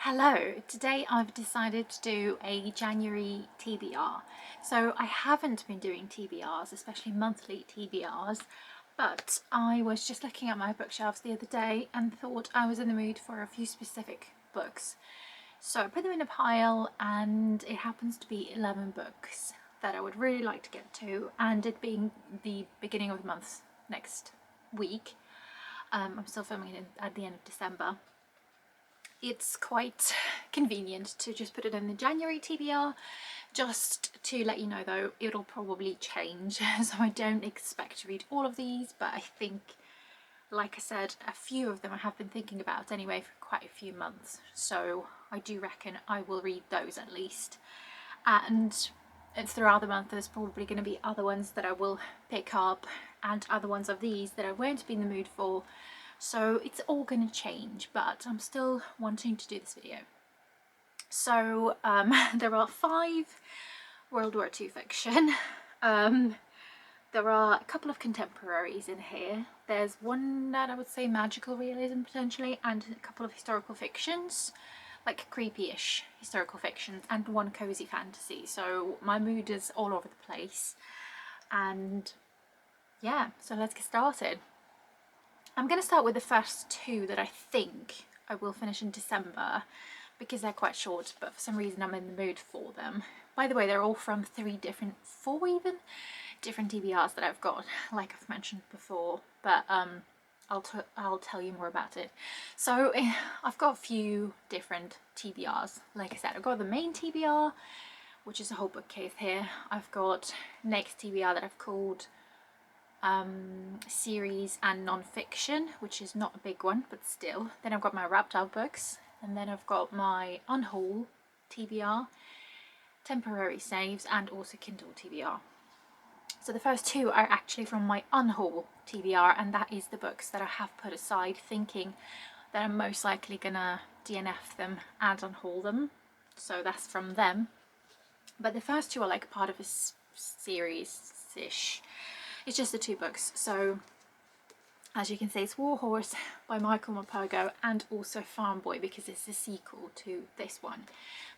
Hello, today I've decided to do a January TBR. So I haven't been doing TBRs, especially monthly TBRs, but I was just looking at my bookshelves the other day and thought I was in the mood for a few specific books. So I put them in a pile and it happens to be 11 books that I would really like to get to, and it being the beginning of the month next week. I'm still filming it at the end of December. It's quite convenient to just put it in the January TBR. Just to let you know though, it'll probably change, so I don't expect to read all of these, but I think, like I said, a few of them I have been thinking about anyway for quite a few months, so I do reckon I will read those at least. And throughout the month there's probably going to be other ones that I will pick up and other ones of these that I won't be in the mood for. So it's all going to change, but I'm still wanting to do this video. So there are 5 World War II fiction. There are a couple of contemporaries in here. There's one that I would say magical realism potentially, and a couple of historical fictions, like creepy-ish historical fictions, and one cozy fantasy. So my mood is all over the place. And yeah, so let's get started. I'm going to start with the first 2 that I think I will finish in December because they're quite short, but for some reason I'm in the mood for them. By the way, they're all from 4 different TBRs that I've got, like I've mentioned before, but I'll tell you more about it. So I've got a few different TBRs. Like I said, I've got the main TBR, which is a whole bookcase here. I've got next TBR that I've called series and non-fiction, which is not a big one, but still. Then I've got my wrapped up books, and then I've got my unhaul TBR, temporary saves, and also Kindle TBR. So the first 2 are actually from my unhaul TBR, and that is the books that I have put aside thinking that I'm most likely gonna DNF them and unhaul them. So that's from them. But the first 2 are like part of a series-ish. It's just the 2 books. So as you can see, it's War Horse by Michael Morpurgo and also Farm Boy, because it's a sequel to this one.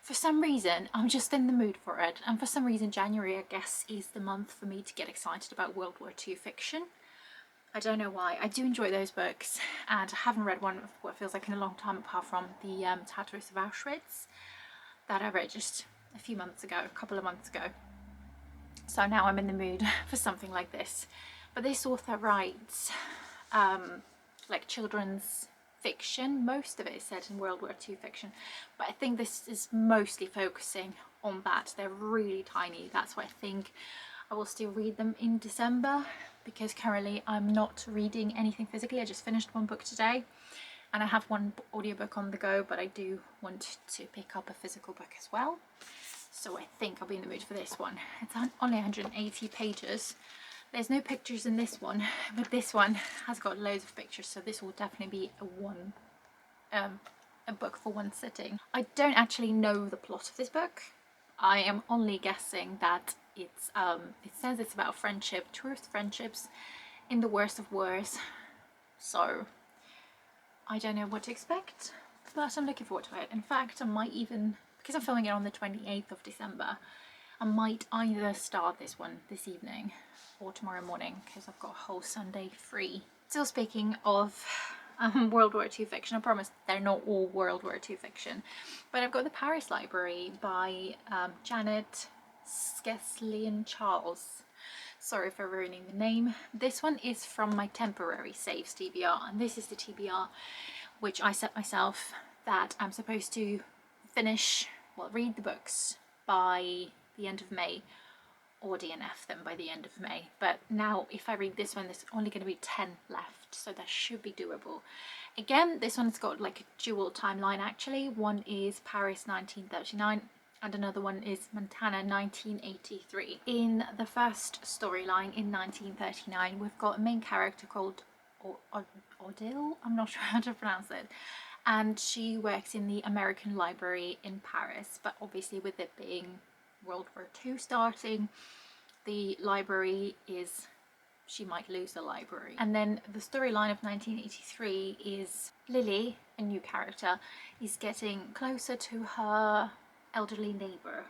For some reason I'm just in the mood for it, and for some reason January, I guess, is the month for me to get excited about World War II fiction. I don't know why. I do enjoy those books, and I haven't read one of what feels like in a long time apart from the Tattoos of Auschwitz that I read just a few months ago, a couple of months ago. So now I'm in the mood for something like this. But this author writes like children's fiction. Most of it is set in World War II fiction, but I think this is mostly focusing on that. They're really tiny. That's why I think I will still read them in December, because currently I'm not reading anything physically. I just finished one book today, and I have one audiobook on the go, but I do want to pick up a physical book as well. So I think I'll be in the mood for this one. It's only 180 pages. There's no pictures in this one, but this one has got loads of pictures, so this will definitely be a book for one sitting. I don't actually know the plot of this book. I am only guessing that it's it says it's about friendship, tourist friendships in the worst of wars. So I don't know what to expect, but I'm looking forward to it. In fact, I might even, because I'm filming it on the 28th of December, I might either start this one this evening or tomorrow morning, because I've got a whole Sunday free. Still speaking of World War II fiction, I promise they're not all World War II fiction, but I've got The Paris Library by Janet Skeslien-Charles. Sorry for ruining the name. This one is from my temporary saves TBR, and this is the TBR which I set myself that I'm supposed to finish, well, read the books by the end of May, or DNF them by the end of May. But now if I read this one, there's only going to be 10 left, so that should be doable. Again, this one's got like a dual timeline actually. One is Paris 1939 and another one is Montana 1983. In the first storyline in 1939, we've got a main character called Odile, I'm not sure how to pronounce it, and she works in the American Library in Paris, but obviously with it being World War II starting, the library is she might lose the library. And then the storyline of 1983 is Lily, a new character, is getting closer to her elderly neighbour,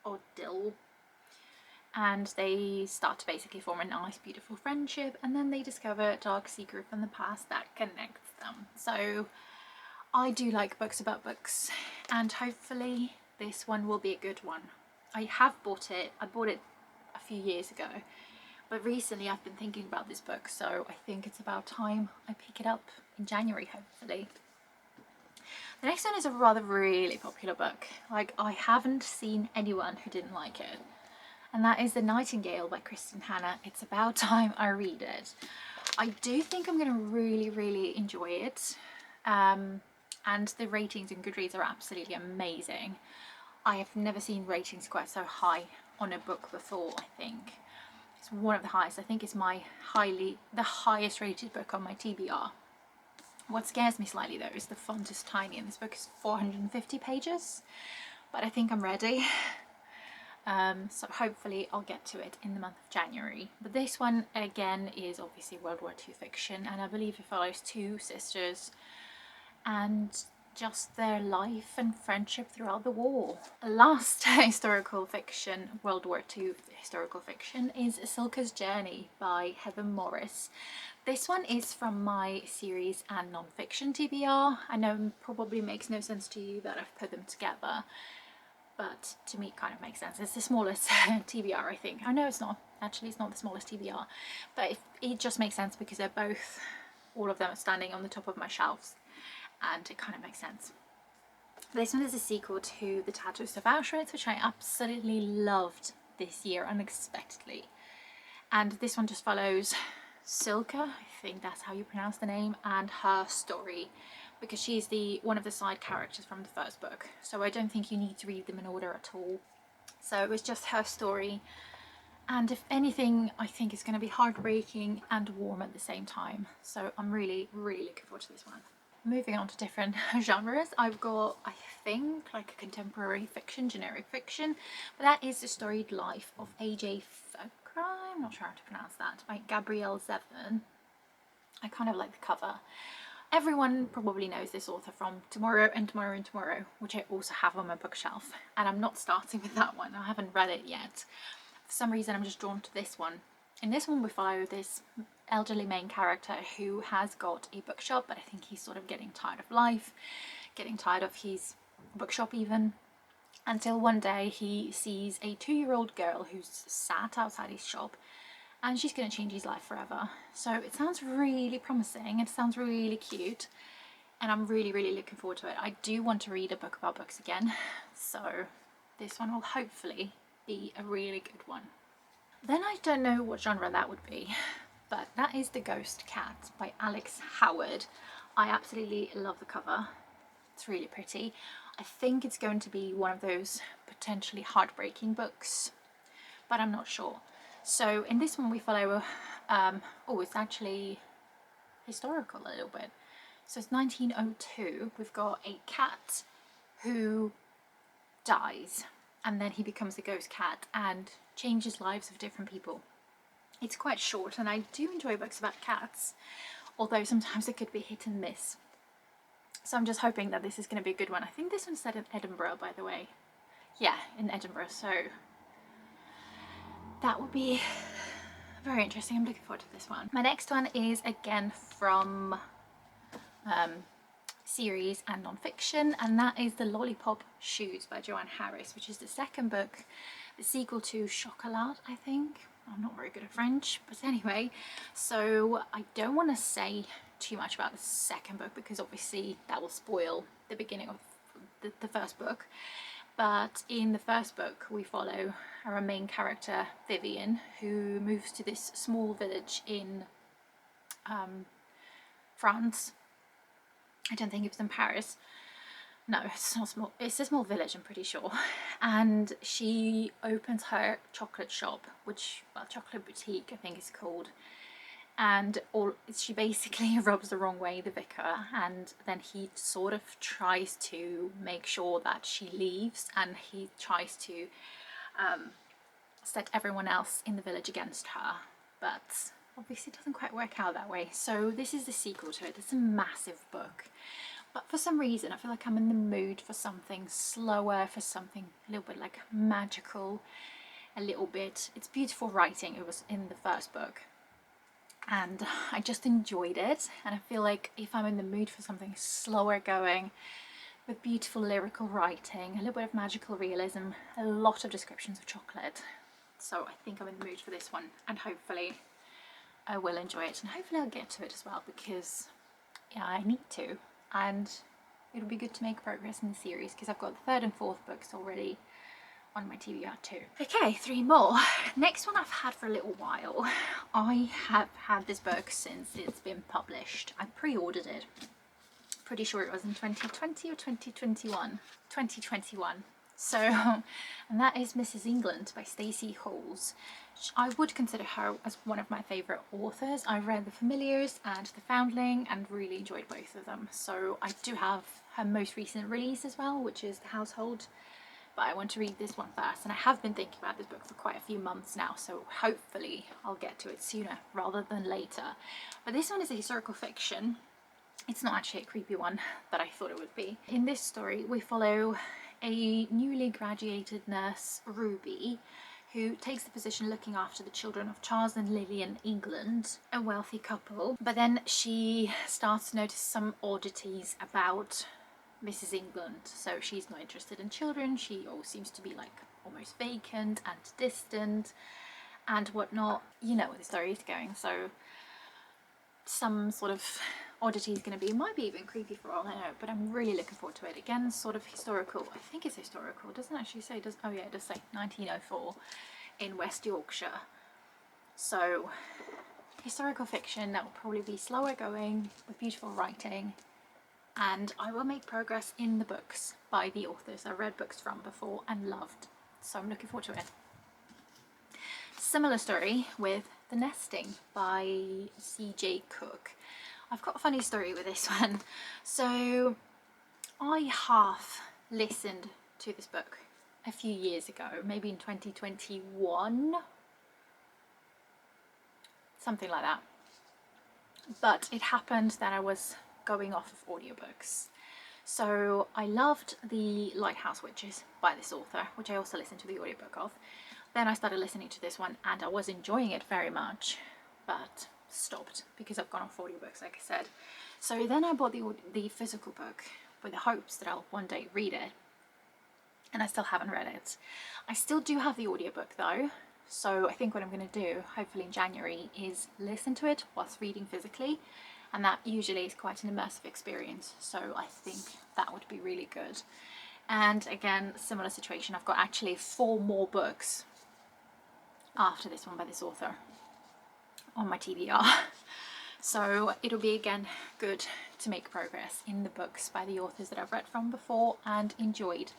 Odile, and they start to basically form a nice beautiful friendship, and then they discover a dark secret from the past that connects them. So I do like books about books, and hopefully this one will be a good one. I have bought it. I bought it a few years ago, but recently I've been thinking about this book, so I think it's about time I pick it up in January, hopefully. The next one is a really popular book. Like, I haven't seen anyone who didn't like it, and that is The Nightingale by Kristen Hanna. It's about time I read it. I do think I'm going to really enjoy it, and the ratings in Goodreads are absolutely amazing. I have never seen ratings quite so high on a book before. I think it's one of the highest. I think it's the highest rated book on my TBR. What scares me slightly though is the font is tiny, and this book is 450 pages, but I think I'm ready. So hopefully I'll get to it in the month of January. But this one again is obviously World War II fiction, and I believe it follows two sisters and just their life and friendship throughout the war. Last historical fiction, World War II historical fiction, is Silka's Journey by Heather Morris. This one is from my series and non-fiction TBR. I know it probably makes no sense to you that I've put them together, but to me it kind of makes sense. It's the smallest TBR, I think. I know it's not, actually it's not the smallest TBR, but it just makes sense because they're both, all of them are standing on the top of my shelves, and it kind of makes sense. This one is a sequel to The Tattoos of Auschwitz, which I absolutely loved this year unexpectedly. And this one just follows Silka, I think that's how you pronounce the name, and her story, because she's one of the side characters from the first book, so I don't think you need to read them in order at all. So it was just her story, and if anything I think it's going to be heartbreaking and warm at the same time, so I'm really looking forward to this one. Moving on to different genres, I've got, I think, like a contemporary fiction, generic fiction, but that is The Storied Life of A.J. Thackeray, I'm not sure how to pronounce that, by Gabrielle Zevin. I kind of like the cover. Everyone probably knows this author from Tomorrow and Tomorrow and Tomorrow, which I also have on my bookshelf, and I'm not starting with that one. I haven't read it yet. For some reason I'm just drawn to this one. In this one we follow this elderly main character who has got a bookshop, but I think he's sort of getting tired of life, getting tired of his bookshop even, until one day he sees a 2-year-old girl who's sat outside his shop, and she's going to change his life forever. So it sounds really promising, it sounds really cute, and I'm really looking forward to it. I do want to read a book about books again, so this one will hopefully be a really good one. Then I don't know what genre that would be, but that is The Ghost Cat by Alex Howard. I absolutely love the cover. It's really pretty. I think it's going to be one of those potentially heartbreaking books, but I'm not sure. So in this one we follow, it's actually historical a little bit. So it's 1902. We've got a cat who dies, and then he becomes a ghost cat and changes lives of different people. It's quite short, and I do enjoy books about cats, although sometimes it could be hit and miss. So I'm just hoping that this is going to be a good one. I think this one's set in Edinburgh, by the way. Yeah, in Edinburgh, so that will be very interesting. I'm looking forward to this one. My next one is again from series and non-fiction, and that is The Lollipop Shoes by Joanne Harris, which is the second book, the sequel to Chocolat, I think. I'm not very good at French, but anyway, so I don't want to say too much about the second book because obviously that will spoil the beginning of the first book. But in the first book we follow our main character Vivian, who moves to this small village in France. I don't think it was in Paris. No, it's not small. It's a small village, I'm pretty sure. And she opens her chocolate shop, chocolate boutique I think it's called. And she basically rubs the wrong way the vicar, and then he sort of tries to make sure that she leaves, and he tries to set everyone else in the village against her. But obviously it doesn't quite work out that way. So this is the sequel to it. It's a massive book. But for some reason, I feel like I'm in the mood for something slower, for something a little bit like magical, a little bit. It's beautiful writing. It was in the first book. And I just enjoyed it. And I feel like if I'm in the mood for something slower going, with beautiful lyrical writing, a little bit of magical realism, a lot of descriptions of chocolate. So I think I'm in the mood for this one, and hopefully I will enjoy it, and hopefully I'll get to it as well, because yeah, I need to, and it'll be good to make progress in the series because I've got the third and fourth books already on my TBR too. Okay, 3 more. Next one I've had for a little while. I have had this book since it's been published. I pre-ordered it. Pretty sure it was in 2020 or 2021. 2021. So, and that is Mrs. England by Stacey Halls. I would consider her as one of my favourite authors. I read The Familiars and The Foundling and really enjoyed both of them. So I do have her most recent release as well, which is The Household. But I want to read this one first, and I have been thinking about this book for quite a few months now, so hopefully I'll get to it sooner rather than later. But this one is a historical fiction. It's not actually a creepy one that I thought it would be. In this story, we follow a newly graduated nurse, Ruby, who takes the position looking after the children of Charles and Lillian England, a wealthy couple. But then she starts to notice some oddities about Mrs. England. So she's not interested in children. She all seems to be like almost vacant and distant and whatnot. You know where the story is going. So some sort of oddity is going to be, it might be even creepy for all I know, but I'm really looking forward to it. Again, sort of historical. I think it's historical. It doesn't actually say, does, oh yeah, it does say 1904 in West Yorkshire. So historical fiction that will probably be slower going with beautiful writing, and I will make progress in the books by the authors I've read books from before and loved. So I'm looking forward to it. Similar story with The Nesting by C.J. Cook. I've got a funny story with this one. So I half listened to this book a few years ago, maybe in 2021, something like that. But it happened that I was going off of audiobooks. So I loved The Lighthouse Witches by this author, which I also listened to the audiobook of. Then I started listening to this one and I was enjoying it very much, but stopped because I've gone off audiobooks, like I said. So then I bought the physical book with the hopes that I'll one day read it, and I still haven't read it. I still do have the audiobook though, so I think what I'm going to do, hopefully in January, is listen to it whilst reading physically, and that usually is quite an immersive experience, so I think that would be really good. And again, similar situation, I've got actually 4 more books after this one by this author on my TBR. So it'll be again good to make progress in the books by the authors that I've read from before and enjoyed.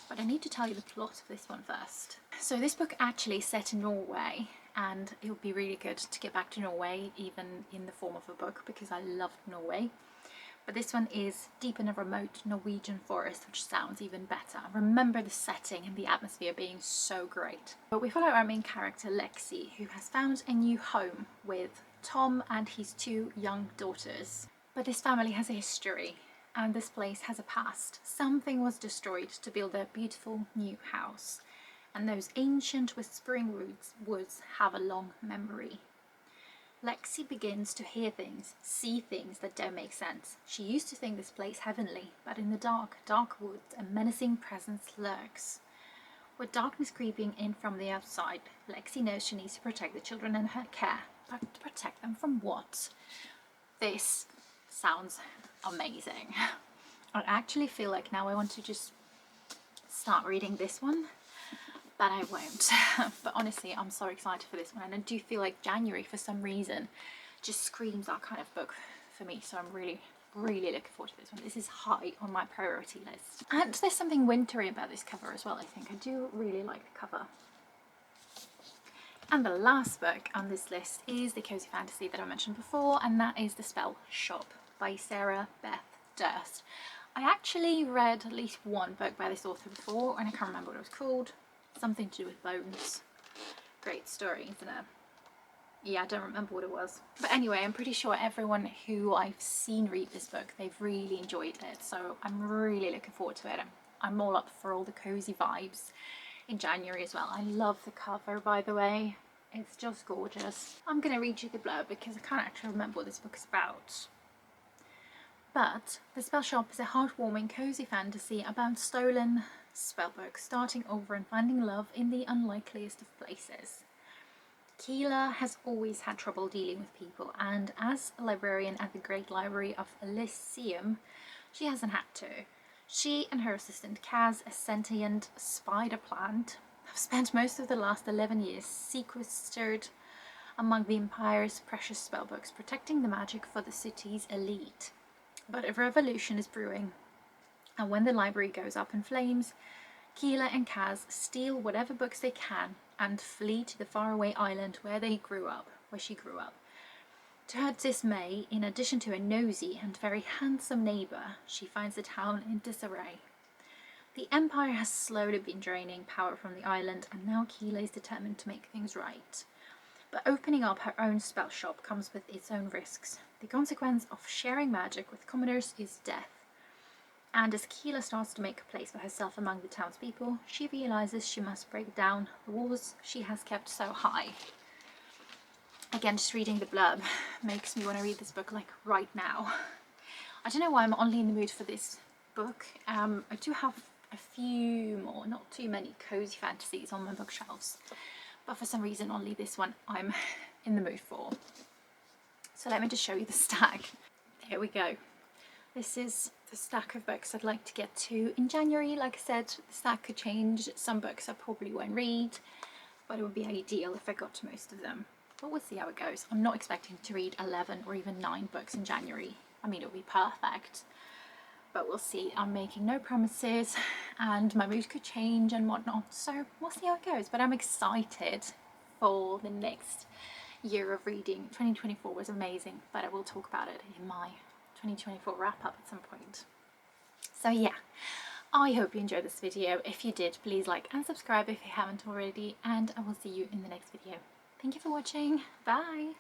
But I need to tell you the plot of this one first. So this book actually is set in Norway, and it would be really good to get back to Norway even in the form of a book because I loved Norway. But this one is deep in a remote Norwegian forest, which sounds even better. Remember the setting and the atmosphere being so great. But we follow our main character Lexi, who has found a new home with Tom and his 2 young daughters. But this family has a history, and this place has a past. Something was destroyed to build a beautiful new house, and those ancient whispering woods have a long memory. Lexi begins to hear things, see things that don't make sense. She used to think this place heavenly, but in the dark, dark woods, a menacing presence lurks. With darkness creeping in from the outside, Lexi knows she needs to protect the children in her care. But to protect them from what? This sounds amazing. I actually feel like now I want to just start reading this one, but I won't. But honestly, I'm so excited for this one, and I do feel like January for some reason just screams that kind of book for me, so I'm really looking forward to this one. This is high on my priority list. And there's something wintry about this cover as well, I think. I do really like the cover. And the last book on this list is the cozy fantasy that I mentioned before, and that is The Spell Shop by Sarah Beth Durst. I actually read at least one book by this author before, and I can't remember what it was called. Something to do with bones. Great story, isn't it? Yeah, I don't remember what it was. But anyway, I'm pretty sure everyone who I've seen read this book, they've really enjoyed it. So I'm really looking forward to it. I'm all up for all the cozy vibes in January as well. I love the cover, by the way. It's just gorgeous. I'm going to read you the blurb because I can't actually remember what this book is about. But The Spell Shop is a heartwarming, cozy fantasy about stolen spellbooks, starting over and finding love in the unlikeliest of places. Keela has always had trouble dealing with people, and as a librarian at the Great Library of Elysium, she hasn't had to. She and her assistant Kaz, a sentient spider plant, have spent most of the last 11 years sequestered among the Empire's precious spellbooks, protecting the magic for the city's elite. But a revolution is brewing, and when the library goes up in flames, Keela and Kaz steal whatever books they can and flee to the faraway island where she grew up. To her dismay, in addition to a nosy and very handsome neighbour, she finds the town in disarray. The Empire has slowly been draining power from the island, and now Keela is determined to make things right. But opening up her own spell shop comes with its own risks. The consequence of sharing magic with commoners is death. And as Keela starts to make a place for herself among the townspeople, she realizes she must break down the walls she has kept so high. Again, just reading the blurb makes me want to read this book like right now. I don't know why I'm only in the mood for this book. I do have a few more, not too many, cozy fantasies on my bookshelves, but for some reason only this one I'm in the mood for. So let me just show you the stack. There we go. This is the stack of books I'd like to get to in January. Like I said, the stack could change. Some books I probably won't read, but it would be ideal if I got to most of them. But we'll see how it goes. I'm not expecting to read 11 or even 9 books in January. I mean, it would be perfect, but we'll see. I'm making no promises, and my mood could change and whatnot, so we'll see how it goes. But I'm excited for the next year of reading. 2024 was amazing, but I will talk about it in my 2024 wrap up at some point. So yeah, I hope you enjoyed this video. If you did, please like and subscribe if you haven't already, and I will see you in the next video. Thank you for watching. Bye!